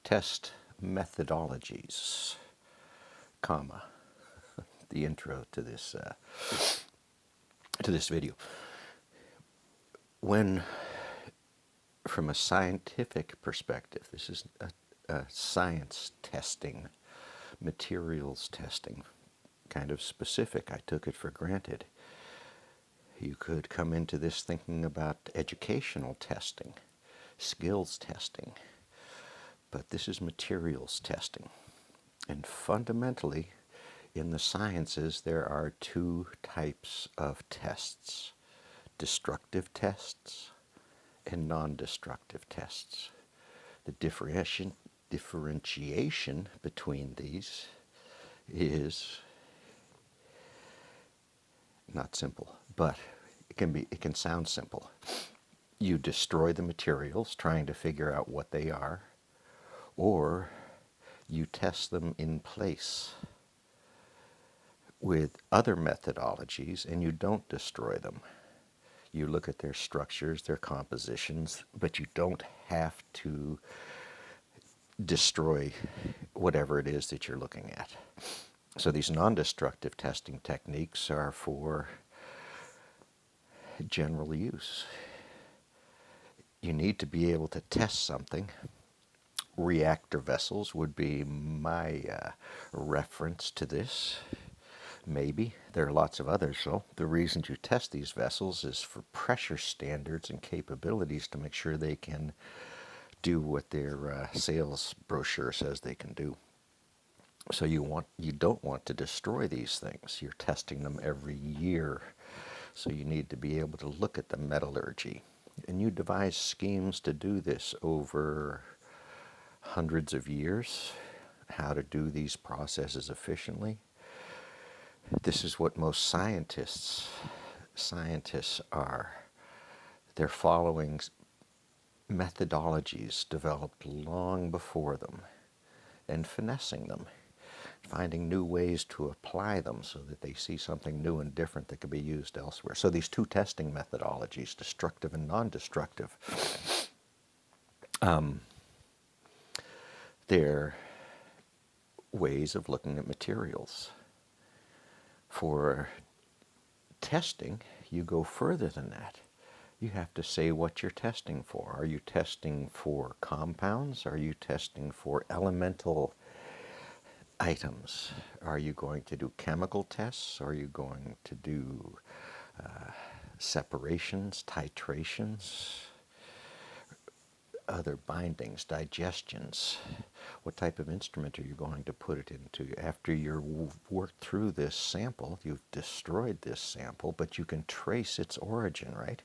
test methodologies, comma, the intro to this video. When, from a scientific perspective, this is a science testing, materials testing, kind of specific. I took it for granted. You could come into this thinking about educational testing, skills testing, but this is materials testing. And fundamentally, in the sciences, there are two types of tests: destructive tests and non-destructive tests. The differentiation between these is not simple, but it can sound simple. You destroy the materials trying to figure out what they are, or you test them in place with other methodologies and you don't destroy them. You look at their structures, their compositions, but you don't have to destroy whatever it is that you're looking at. So these non-destructive testing techniques are for general use. You need to be able to test something. Reactor vessels would be my reference to this. Maybe. There are lots of others, though. The reason you test these vessels is for pressure standards and capabilities to make sure they can do what their sales brochure says they can do. So you don't want to destroy these things. You're testing them every year. So you need to be able to look at the metallurgy. And you devise schemes to do this over hundreds of years, how to do these processes efficiently. This is what most scientists are. They're following methodologies developed long before them and finessing them, finding new ways to apply them so that they see something new and different that could be used elsewhere. So these two testing methodologies, destructive and non-destructive, they're ways of looking at materials. For testing, you go further than that. You have to say what you're testing for. Are you testing for compounds? Are you testing for elemental items? Are you going to do chemical tests? Are you going to do separations, titrations, other bindings, digestions? What type of instrument are you going to put it into? After you've worked through this sample, you've destroyed this sample, but you can trace its origin, right?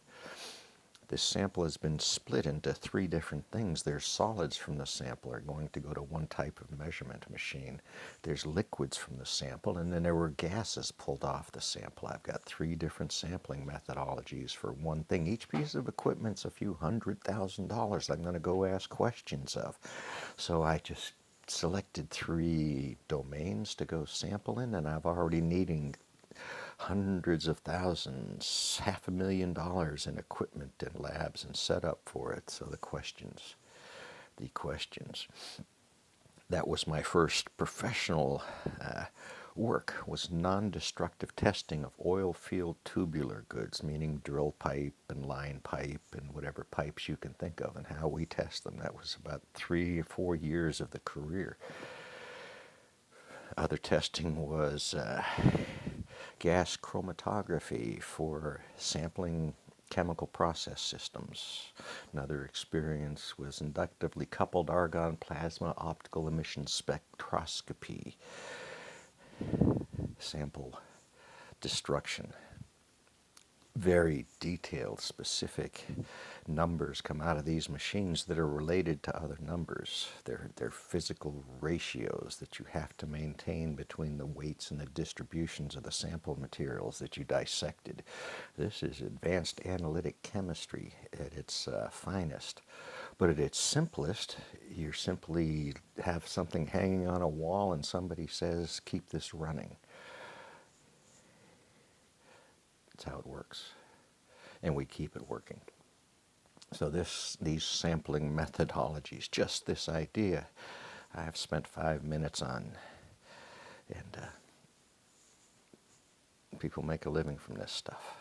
This sample has been split into three different things. There's solids from the sample are going to go to one type of measurement machine. There's liquids from the sample, and then there were gases pulled off the sample. I've got three different sampling methodologies for one thing. Each piece of equipment's a few $100,000 I'm going to go ask questions of. So I just selected three domains to go sample in, and I've already needing hundreds of thousands, $500,000 in equipment and labs and setup for it. So the questions. That was my first professional work, was non-destructive testing of oil field tubular goods, meaning drill pipe and line pipe and whatever pipes you can think of, and how we test them. That was about 3 or 4 years of the career. Other testing was gas chromatography for sampling chemical process systems. Another experience was inductively coupled argon plasma optical emission spectroscopy, sample destruction. Very detailed, specific numbers come out of these machines that are related to other numbers. They're physical ratios that you have to maintain between the weights and the distributions of the sample materials that you dissected. This is advanced analytic chemistry at its finest. But at its simplest, you simply have something hanging on a wall and somebody says, keep this running. That's how it works. And we keep it working. So these sampling methodologies, just this idea, I have spent 5 minutes on, and people make a living from this stuff.